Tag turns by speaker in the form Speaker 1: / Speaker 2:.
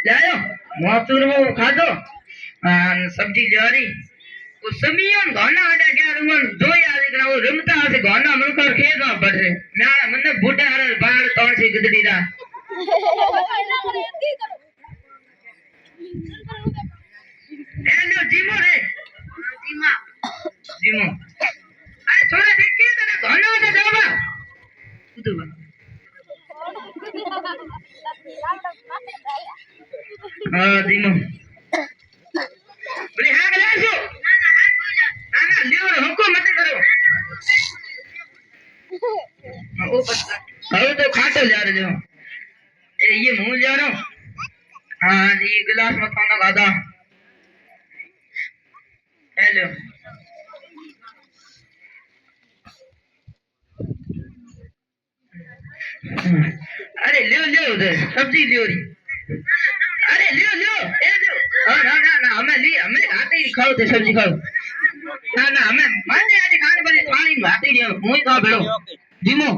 Speaker 1: लायो मौतूर वो खादो सब्जी जारी वो समियों गाना आड़ा क्या रुमन दो याद करा वो रमता से गाना मुनकर खेत में बढ़ रहे मैं मन बूढ़े हर बाल तोड़ से गदड़ी दा हेलो जीमो रे जीमो अरे थोड़ा देखिए तो ना गाना से जावा उधर हाँ जीमो बोले हाँ गला सो ना लियो रे हमको मत करो ओ बच्चा आओ तो खाटो जा रहे हो ये मुंह जा रहा हूँ हाँ जी गिलास मत खाना गादा हेलो अरे लियो लियो उधर सब्जी लियो री अरे लियो लियो ए लियो ना ना ना हमें आते ही खाओ थे सब्जी खाओ ना ना हमें माने आज खाने बने पानी भाते ही मुंह खाओ बेड़ो जीमो